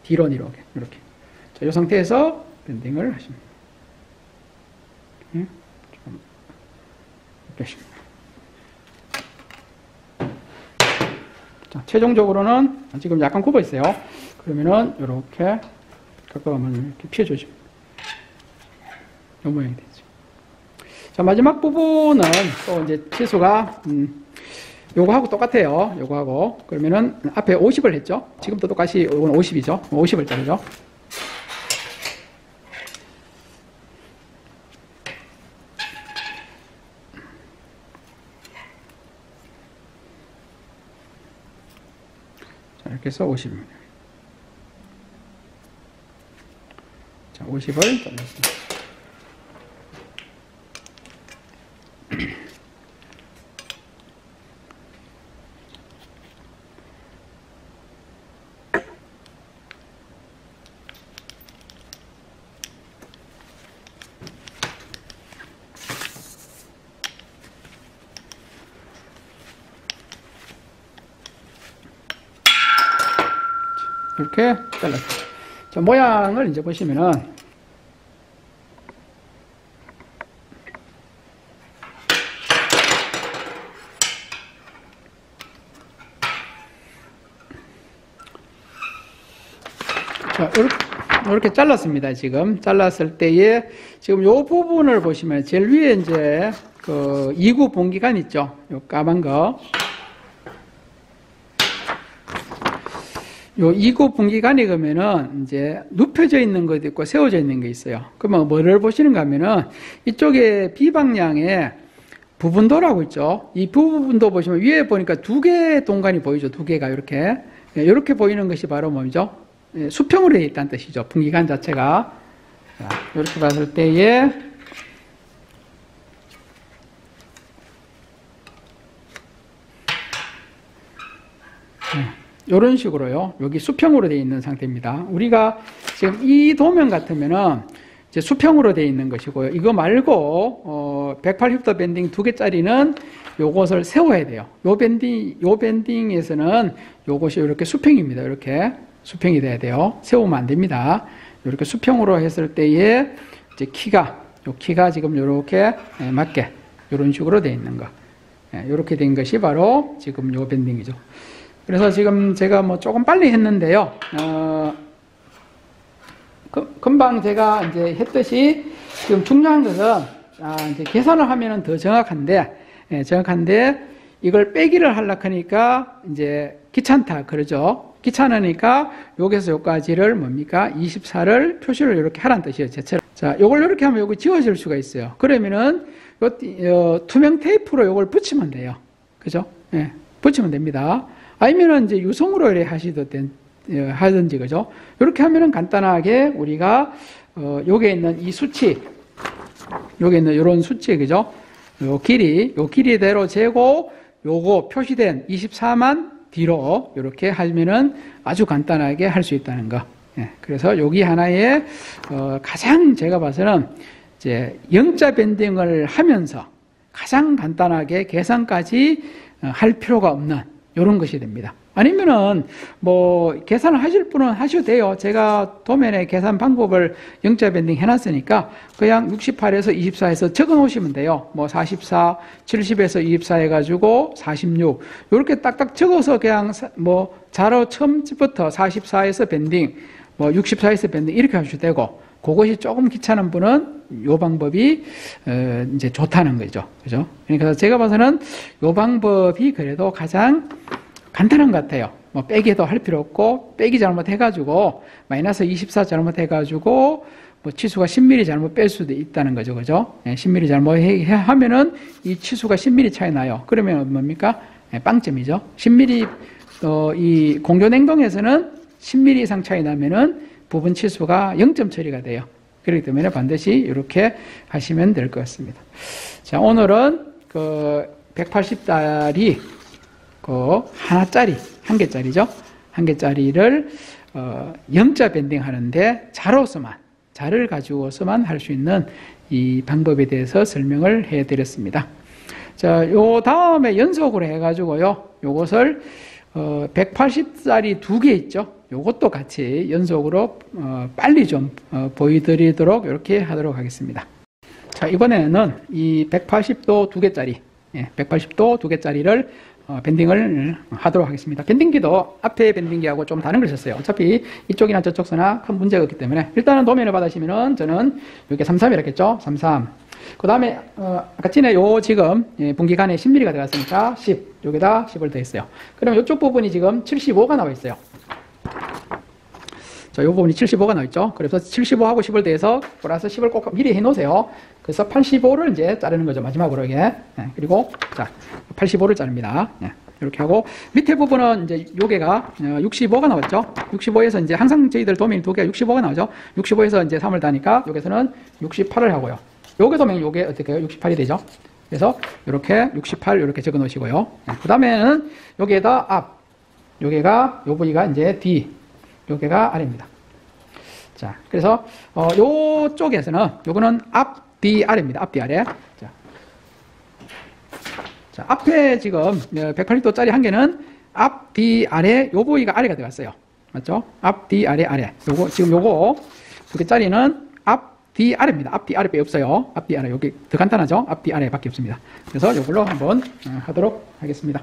이렇게. 자, 이 상태에서 밴딩을 하십니다. 이렇게 하십니다. 자, 최종적으로는 지금 약간 굽어 있어요. 그러면은 이렇게 가까우면 이렇게 피해주십니다. 이 모양이 되죠. 자, 마지막 부분은 또 이제 치수가 요거하고 똑같아요. 요거하고. 그러면은 앞에 50을 했죠. 지금도 똑같이 이건 50이죠. 50을 자르죠. 자, 이렇게 해서 50입니다. 자, 50을 잘랐습니다. 이렇게 잘랐어요. 자, 모양을 이제 보시면은, 자, 이렇게 잘랐습니다. 지금 잘랐을 때에 지금 요 부분을 보시면 제일 위에 이제 그 2구 봉기관 있죠. 요 까만 거. 요 2구 분기관이 그러면은 이제 눕혀져 있는 것도 있고 세워져 있는 게 있어요. 그러면 뭐를 보시는가 하면은 이쪽에 비방향에 부분도라고 있죠. 이 부분도 보시면 위에 보니까 두 개의 동관이 보이죠. 두 개가 이렇게. 이렇게 보이는 것이 바로 뭐죠? 수평으로 되어 있다는 뜻이죠. 분기관 자체가. 자, 이렇게 봤을 때에 이런 식으로요. 여기 수평으로 되어 있는 상태입니다. 우리가 지금 이 도면 같으면은 이제 수평으로 되어 있는 것이고요. 이거 말고 180도 밴딩 2개짜리는 요것을 세워야 돼요. 요 밴딩에서는 요것이 이렇게 수평입니다. 이렇게 수평이 돼야 돼요. 세우면 안 됩니다. 이렇게 수평으로 했을 때에 이제 요 키가 지금 이렇게 맞게 이런 식으로 되어 있는 거. 이렇게 된 것이 바로 지금 요 밴딩이죠. 그래서 지금 제가 뭐 조금 빨리 했는데요. 금방 제가 이제 했듯이 지금 중요한 것은 이제 계산을 하면은 더 정확한데 이걸 빼기를 하려고 하니까 이제 귀찮다 그러죠. 귀찮으니까 여기서 여기까지를 뭡니까? 24를 표시를 이렇게 하라는 뜻이에요. 제처럼. 자, 요걸 이렇게 하면 여기 지워질 수가 있어요. 그러면은 투명 테이프로 요걸 붙이면 돼요. 그죠? 예, 붙이면 됩니다. 아니면은 이제 유성으로 이렇게 하든지, 그죠? 이렇게 하면은 간단하게 우리가, 여기에 있는 이 수치, 여기에 있는 이런 수치, 그죠? 요 길이대로 재고, 요거 표시된 24만 뒤로 이렇게 하면은 아주 간단하게 할 수 있다는 거. 예, 그래서 여기 하나의, 가장 제가 봐서는 이제 영자 밴딩을 하면서 가장 간단하게 계산까지 할 필요가 없는 이런 것이 됩니다. 아니면은 뭐 계산을 하실 분은 하셔도 돼요. 제가 도면에 계산 방법을 영자 밴딩 해놨으니까 그냥 68에서 24에서 적어 놓으시면 돼요. 뭐 44, 70에서 24 해가지고 46 이렇게 딱딱 적어서 그냥 뭐 자로 처음부터 44에서 밴딩, 뭐 64에서 밴딩 이렇게 하셔도 되고, 그것이 조금 귀찮은 분은 요 방법이 이제 좋다는 거죠. 그죠? 그러니까 제가 봐서는 요 방법이 그래도 가장 간단한 것 같아요. 뭐 빼기도 할 필요 없고, 빼기 잘못해가지고 마이너스 24 잘못해가지고 뭐 치수가 10mm 잘못 뺄 수도 있다는 거죠. 그죠? 10mm 잘못하면은 이 치수가 10mm 차이 나요. 그러면 뭡니까? 빵점이죠. 10mm 이 공조냉동에서는 10mm 이상 차이 나면은 부분 치수가 0점 처리가 돼요. 그렇기 때문에 반드시 이렇게 하시면 될 것 같습니다. 자, 오늘은 그 180짜리 그 하나짜리, 한 개짜리죠. 한 개짜리를 영자 밴딩 하는데 자를 가지고서만 할 수 있는 이 방법에 대해서 설명을 해 드렸습니다. 자, 요 다음에 연속으로 해가지고요. 요것을 180짜리 2개 있죠. 요것도 같이 연속으로 빨리 좀 보여드리도록 이렇게 하도록 하겠습니다. 자, 이번에는 이 180도 2개짜리, 180도 2개짜리를 밴딩을 하도록 하겠습니다. 밴딩기도 앞에 밴딩기하고 좀 다른 걸 썼어요. 어차피 이쪽이나 저쪽 서나 큰 문제가 없기 때문에 일단은 도면을 받으시면은 저는 여기 33이라고 했죠. 33. 그 다음에 아까 전에 요 지금 분기간에 10mm가 들어갔으니까 10 여기다 10을 더했어요. 그럼 이쪽 부분이 지금 75가 나와 있어요. 자, 이 부분이 75가 나와 있죠. 그래서 75하고 10을 더해서 플러스 10을 꼭 미리 해 놓으세요. 그래서 85를 이제 자르는 거죠. 마지막으로 이게. 그리고 자, 85를 자릅니다. 이렇게 하고 밑에 부분은 이제 요게가 65가 나왔죠. 65에서 이제 항상 저희들 도면이 두 개가 65가 나오죠. 65에서 이제 3을 다니까 여기서는 68을 하고요. 요게 도면 요게 어떻게 해요? 68이 되죠. 그래서 이렇게 68 이렇게 적어 놓으시고요. 그 다음에는 여기에다 앞, 여기가 요 부위가 이제 뒤, 여기가 아래입니다. 자, 그래서 요쪽에서는 요거는 앞, 뒤, 아래입니다. 앞, 뒤, 아래. 자, 앞에 지금 180도짜리 한 개는 앞, 뒤, 아래 요 부위가 아래가 들어갔어요. 맞죠? 앞, 뒤, 아래, 아래. 요거, 지금 요거 두 개짜리는 앞, 뒤, 아래입니다. 앞, 뒤, 아래 빼 없어요. 앞, 뒤, 아래. 여기 더 간단하죠? 앞, 뒤, 아래 밖에 없습니다. 그래서 요걸로 한번 하도록 하겠습니다.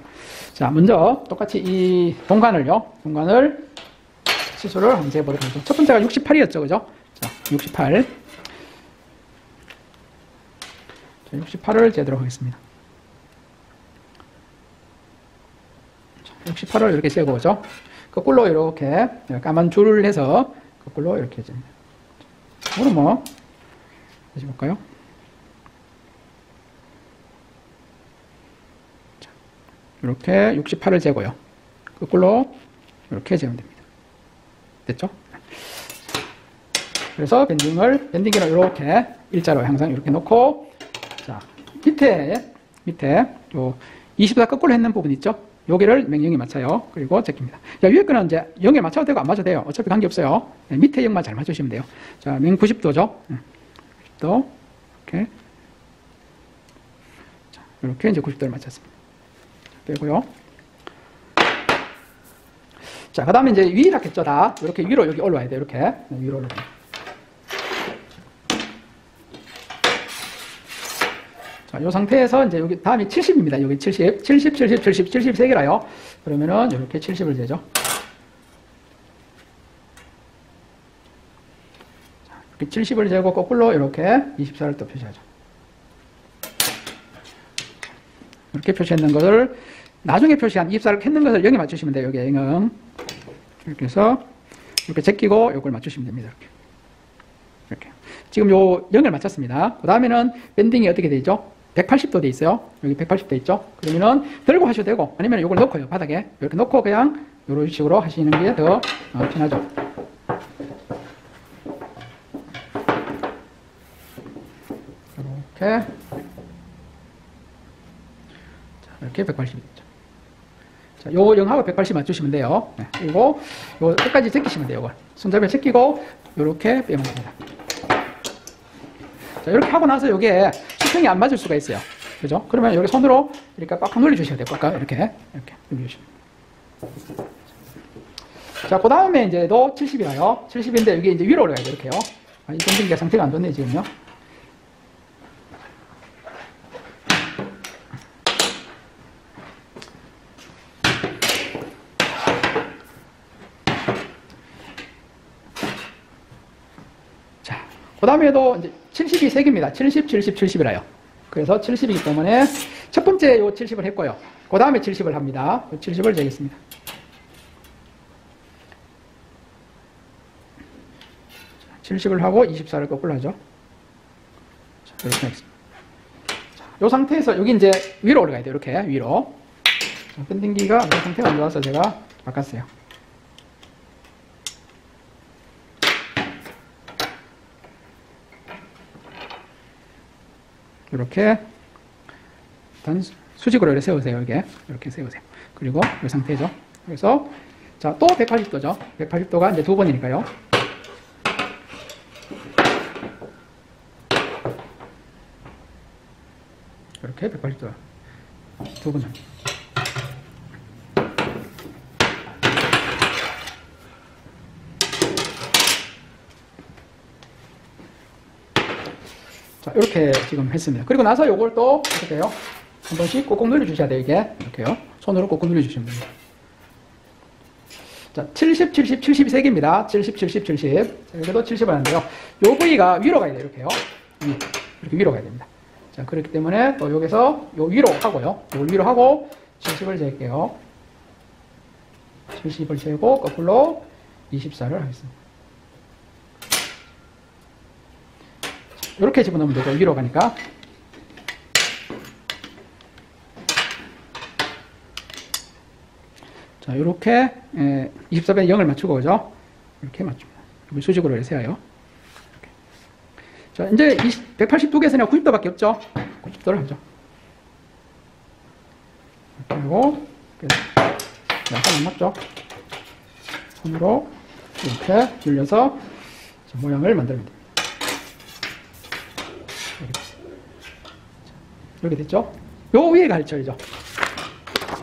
자, 먼저 똑같이 이 동간을 치수를 한번 재보도록 하죠. 첫 번째가 68이었죠. 그죠? 자, 68. 자, 68을 재도록 하겠습니다. 68을 이렇게 재고 오죠. 거꾸로 이렇게 까만 줄을 해서 거꾸로 이렇게 해줍니다. 그럼 뭐 다시 볼까요? 자, 이렇게 68을 재고요. 거꾸로 이렇게 재면 됩니다. 됐죠? 그래서 밴딩기를 이렇게 일자로 항상 이렇게 놓고, 자, 밑에 요 24 거꾸로 했는 부분 있죠? 여기를 맹0에 맞춰요. 그리고 제낍니다. 자, 위에 거는 이제 0에 맞춰도 되고 안 맞춰도 돼요. 어차피 관계없어요. 네, 밑에 0만 잘 맞추시면 돼요. 자, 맹 90도죠. 90도. 이렇게. 자, 이렇게 이제 90도를 맞췄습니다. 빼고요. 자, 그 다음에 이제 위락했죠, 다. 이렇게 위로 여기 올라와야 돼요. 이렇게. 네, 위로 올라와요. 자, 이 상태에서 이제 여기 다음이 70입니다. 여기 70, 73개라요. 그러면은 이렇게 70을 재죠. 자, 이렇게 70을 재고 거꾸로 이렇게 24를 또 표시하죠. 이렇게 표시했는 것을 나중에 표시한 24를 했는 것을 0에 맞추시면 돼요. 여기 0. 이렇게 해서 이렇게 제끼고 이걸 맞추시면 됩니다. 이렇게. 지금 요 0을 맞췄습니다. 그 다음에는 밴딩이 어떻게 되죠? 180도 돼 있어요. 여기 180도 있죠? 그러면은 들고 하셔도 되고, 아니면 이걸 놓고요, 바닥에. 이렇게 놓고 그냥 이런 식으로 하시는 게 더 편하죠. 이렇게. 자, 이렇게 180이 됐죠. 자, 요 0하고 180 맞추시면 돼요. 네, 그리고 요 끝까지 제끼시면 돼요, 이걸. 손잡이를 제끼고, 요렇게 빼면 됩니다. 자, 이렇게 하고 나서 요게 수평이 안 맞을 수가 있어요. 그죠? 그러면 여기 손으로 이렇게 꽉꽉 눌러주셔야 돼요. 꽉꽉 이렇게 눌러주시면. 자, 그 다음에 이제 또 70이라요. 70인데 여기 이제 위로 올라가야 돼요. 이렇게요. 이 밴딩기가 상태가 안 좋네, 지금요. 자, 그 다음에도 이제 70이 3개입니다. 70, 70, 70이라요. 그래서 70이기 때문에 첫 번째 요 70을 했고요. 그 다음에 70을 합니다. 70을 재겠습니다. 자, 70을 하고 24를 거꾸로 하죠. 자, 이렇게 하겠습니다. 자, 요 상태에서 여기 이제 위로 올라가야 돼요. 이렇게 위로. 자, 밴딩기가 이 상태가 안 좋아서 제가 바꿨어요. 이렇게 일단 수직으로 이렇게 세우세요. 이렇게 세우세요. 그리고 이 상태죠. 그래서 자, 또 180도죠. 180도가 이제 두 번이니까요. 이렇게 180도 두 번. 자, 이렇게 지금 했습니다. 그리고 나서 요걸 또 어떻게 해요? 한 번씩 꾹꾹 눌러주셔야 돼요, 이게. 이렇게요. 손으로 꾹꾹 눌러주시면 됩니다. 자, 70, 70, 70이 3개입니다. 70, 70, 70. 자, 여기도 70을 하는데요. 요 부위가 위로 가야 돼요, 이렇게요. 이렇게 위로 가야 됩니다. 자, 그렇기 때문에 또 여기서 요 위로 하고요. 요 위로 하고 70을 잴게요. 70을 재고 거꾸로 24를 하겠습니다. 이렇게 집어넣으면 되죠. 위로 가니까. 자, 이렇게 24배에 0을 맞추고 오죠. 이렇게 맞춥니다. 여기 수직으로 세워요. 이렇게. 자, 이제 182개에서는 90도밖에 없죠. 90도를 하죠. 그리고 약간 안 맞죠. 손으로 이렇게 눌려서 모양을 만들면 됩니다. 이렇게 됐죠? 요 위에가 할철이죠.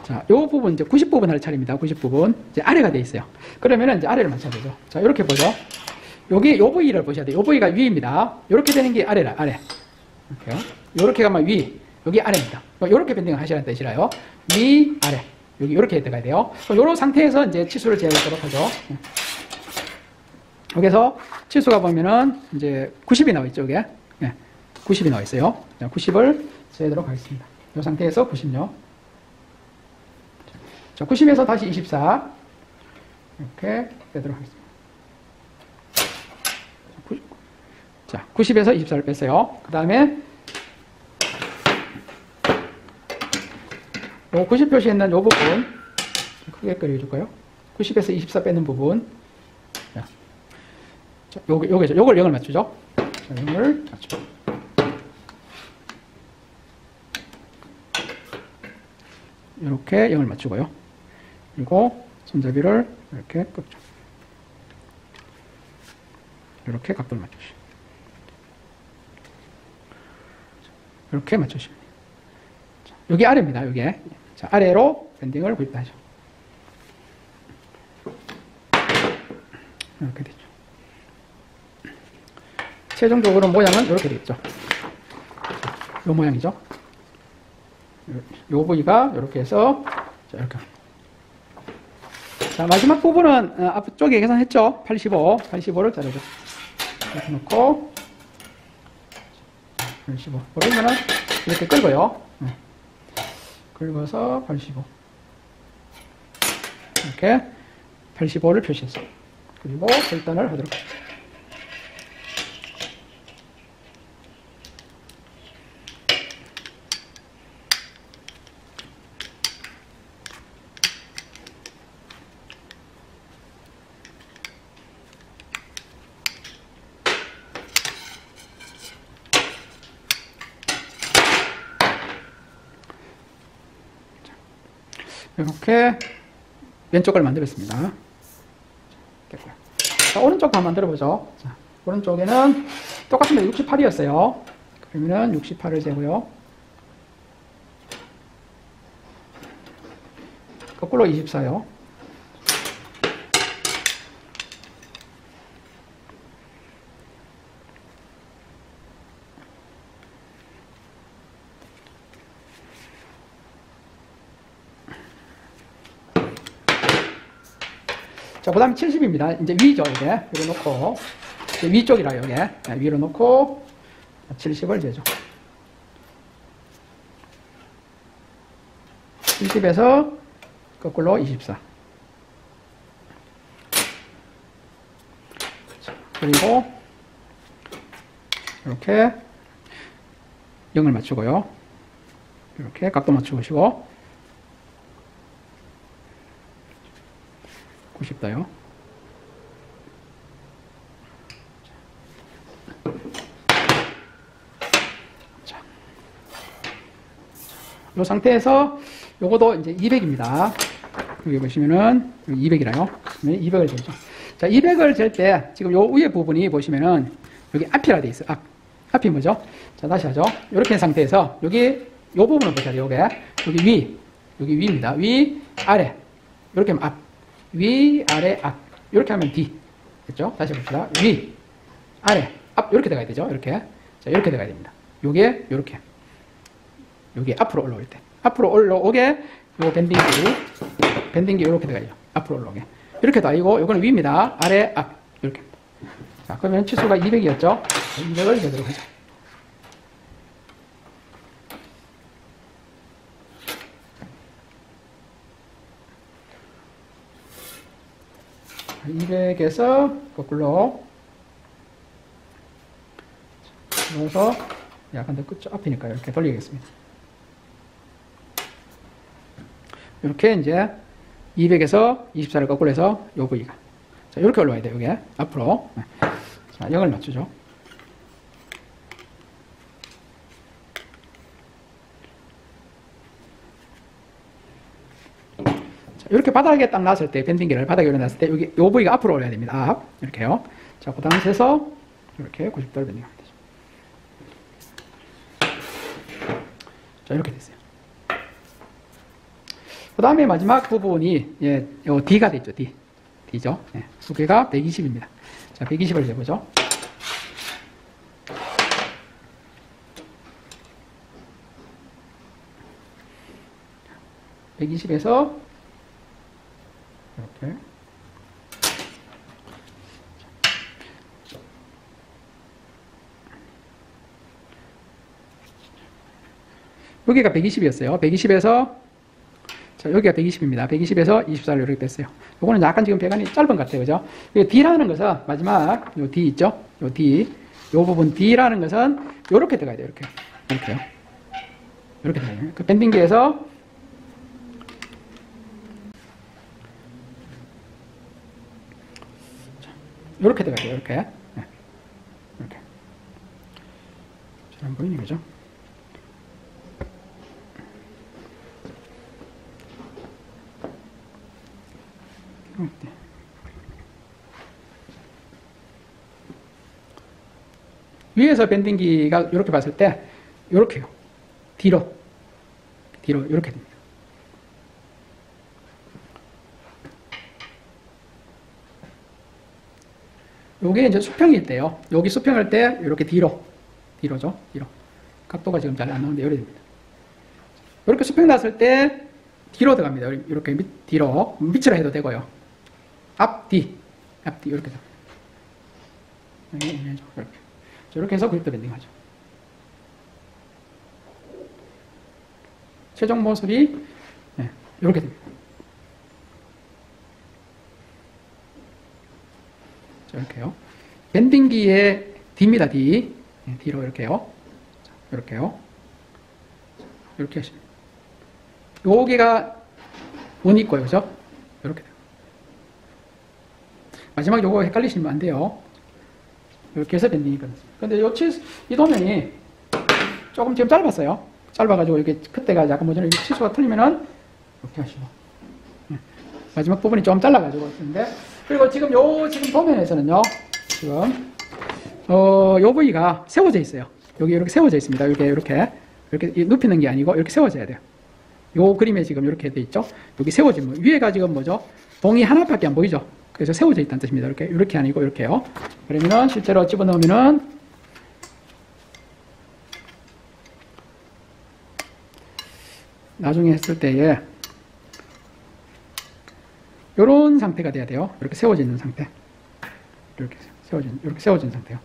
자, 요 부분 이제 90부분 할 차례입니다. 90부분. 이제 아래가 돼 있어요. 그러면은 이제 아래를 맞춰야 되죠. 자, 이렇게 보죠. 여기 요 부위를 보셔야 돼요. 요 부위가 위입니다. 이렇게 되는 게 아래라, 아래. 이렇게요. 요렇게 가면 위, 여기 아래입니다. 요렇게 밴딩을 하시라는 뜻이라요. 위, 아래. 여기 이렇게 들어가야 돼요. 요런 상태에서 이제 치수를 재도록 하죠. 여기서 치수가 보면은 이제 90이 나와 있죠, 이게. 90이 나와 있어요. 자, 90을 재도록 하겠습니다. 이 상태에서 90요. 자, 90에서 다시 24. 이렇게 빼도록 하겠습니다. 자, 90에서 24를 뺐어요. 그 다음에, 요 90 표시했는 요 부분, 크게 그려줄까요? 90에서 24 빼는 부분. 자, 요게죠. 요걸 0을 맞추죠. 자, 0을 맞추죠. 이렇게 0을 맞추고요. 그리고 손잡이를 이렇게 꺾죠. 이렇게 각도를 맞추시죠. 이렇게 맞추시면 돼요. 자, 여기 아래입니다. 여기. 자, 아래로 밴딩을 구입하죠. 이렇게 되죠. 최종적으로 모양은 이렇게 되겠죠. 이 모양이죠. 요 부위가 이렇게 해서 자, 이렇게. 자, 마지막 부분은 앞쪽에 계산했죠. 85를 자르죠. 이렇게 놓고 85. 그러면은 이렇게 끌고요. 긁어서 85. 이렇게 85를 표시했어요. 그리고 절단을 하도록 하죠. 이렇게 왼쪽을 만들었습니다. 됐고요. 자, 오른쪽 한번 만들어보죠. 자, 오른쪽에는 똑같습니다. 68이었어요. 그러면은 68을 재고요. 거꾸로 24요. 자, 그 다음에 70입니다. 이제 위죠, 이게. 위로 놓고. 위쪽이라, 여기. 위로 놓고, 70을 재죠. 70에서 거꾸로 24. 그리고, 이렇게, 0을 맞추고요. 이렇게 각도 맞추시고, 90도요. 자, 이 상태에서 요거도 이제 200입니다. 여기 보시면은 200이라요. 200을 재죠. 자, 200을 잴 때 지금 요 위에 부분이 보시면은 여기 앞이라 돼 있어요. 앞이 뭐죠? 자, 다시 하죠. 이렇게 된 상태에서 여기 요 부분을 보셔야 돼요. 여기 위입니다. 위, 아래. 이렇게 하면 앞. 위, 아래, 앞. 이렇게 하면 뒤. 됐죠? 다시 봅시다. 위, 아래, 앞. 이렇게 들어가야 되죠? 이렇게. 자, 이렇게 들어가야 됩니다. 요게, 요렇게. 요게 앞으로 올라올 때. 앞으로 올라오게, 요 밴딩기 요렇게 들어가요. 앞으로 올라오게. 이렇게도 아니고, 요거는 위입니다. 아래, 앞. 이렇게. 자, 그러면 치수가 200이었죠? 200을 되도록 하죠. 자, 200에서 거꾸로 넣어서 약간 더 끝쪽 앞이니까 이렇게 돌리겠습니다. 이렇게 이제 200에서 24를 거꾸로 해서 요 부위가. 자, 이렇게 올라와야 돼요, 이게. 앞으로. 자, 0을 맞추죠. 자, 이렇게 바닥에 딱 놨을 때, 밴딩기를 바닥에 올려놨을 때, 여기, 요 부위가 앞으로 올려야 됩니다. 앞. 이렇게요. 자, 그 다음 세서, 이렇게 90도를 밴딩합니다. 자, 이렇게 됐어요. 그 다음에 마지막 부분이, 예, 요 D가 되죠, D. D죠. 예, 두께가 120입니다. 자, 120을 해보죠. (120에서) 이렇게 여기가 120이었어요. 120에서 자, 여기가 120입니다. 120에서 24를 이렇게 뺐어요. 요거는 약간 지금 배관이 짧은 것 같아요. 그죠? D라는 것은 마지막 요 D 있죠? 요 D. 요 부분 D라는 것은 요렇게 들어가야 돼요. 이렇게. 이렇게요. 이렇게 들어가요. 그 밴딩기에서 이렇게 들어가야 돼요. 이렇게. 네. 이렇게. 잘 안 보이네. 그죠? 위에서 밴딩기가 이렇게 봤을 때 이렇게요. 뒤로 이렇게 됩니다. 요게 이제 수평일 때요. 여기 수평할 때 이렇게 뒤로죠. 뒤로. 각도가 지금 잘 안 나오는데 이렇게 됩니다. 이렇게 수평 났을 때 뒤로 들어갑니다. 이렇게 뒤로 밑으로 해도 되고요. 앞뒤 이렇게 이렇게 해서 그립도 밴딩하죠. 최종 모습이 네, 이렇게 됩니다. 자, 이렇게요. 밴딩기의 D입니다. D. 네, D로 이렇게요. 자, 이렇게요. 이렇게 하시면 여기가 원이 있고요. 그죠? 이렇게 돼요. 마지막 요거 헷갈리시면 안 돼요. 이렇게 해서 밴딩이 끝났습니다. 근데 이 도면이 조금 지금 짧았어요. 짧아가지고 이게 그때가 약간 뭐죠? 치수가 틀리면은 이렇게 하시고. 마지막 부분이 좀 잘라가지고 있는데 그리고 지금 지금 도면에서는요. 지금 요 부위가 세워져 있어요. 여기 이렇게 세워져 있습니다. 이렇게 눕히는 게 아니고 이렇게 세워져야 돼요. 요 그림에 지금 이렇게 돼 있죠. 여기 세워지면 위에가 지금 뭐죠? 동이 하나밖에 안 보이죠. 그래서 세워져 있다는 뜻입니다. 이렇게 아니고 이렇게요. 그러면은 실제로 집어넣으면은 나중에 했을 때에 이런 상태가 돼야 돼요. 이렇게 세워져 있는 상태. 이렇게 세워진 상태요.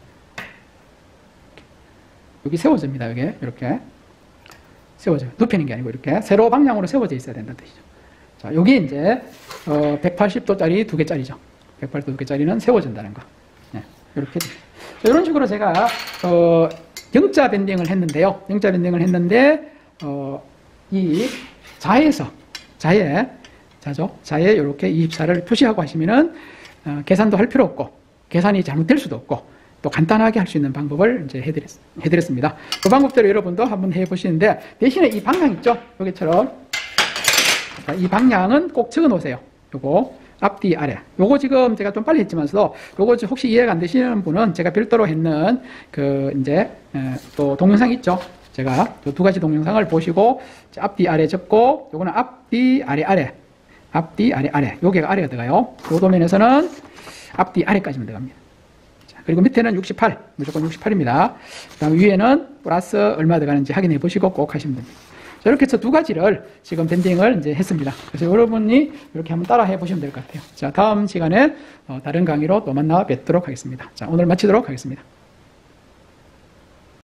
여기 세워집니다. 여기 이렇게 세워져요. 눕히는 게 아니고 이렇게 세로 방향으로 세워져 있어야 된다는 뜻이죠. 자, 여기 이제 180도짜리 2개짜리죠. 180도 2개짜리는 세워진다는 거. 네, 이렇게. 자, 이런 식으로 제가 영자 밴딩을 했는데요. 영자 밴딩을 했는데 이 자에 이렇게 24를 표시하고 하시면은 계산도 할 필요 없고 계산이 잘못될 수도 없고 또 간단하게 할 수 있는 방법을 이제 해드렸습니다. 그 방법대로 여러분도 한번 해보시는데 대신에 이 방향 있죠? 여기처럼 이 방향은 꼭 적어 놓으세요. 요거 앞뒤 아래. 요거 지금 제가 좀 빨리 했지만서도 요거 혹시 이해가 안 되시는 분은 제가 별도로 했는 이제 또 동영상 있죠? 제가 두 가지 동영상을 보시고 앞뒤 아래 적고 요거는 앞뒤 아래 앞뒤 아래 여기가 아래가 들어가요. 요 도면에서는 앞뒤 아래까지만 들어갑니다. 자, 그리고 밑에는 68 무조건 68입니다. 그 다음 위에는 플러스 얼마 들어가는지 확인해 보시고 꼭 하시면 됩니다. 자, 이렇게 해서 두 가지를 지금 밴딩을 이제 했습니다. 그래서 여러분이 이렇게 한번 따라 해보시면 될 것 같아요. 자, 다음 시간에 다른 강의로 또 만나 뵙도록 하겠습니다. 자, 오늘 마치도록 하겠습니다.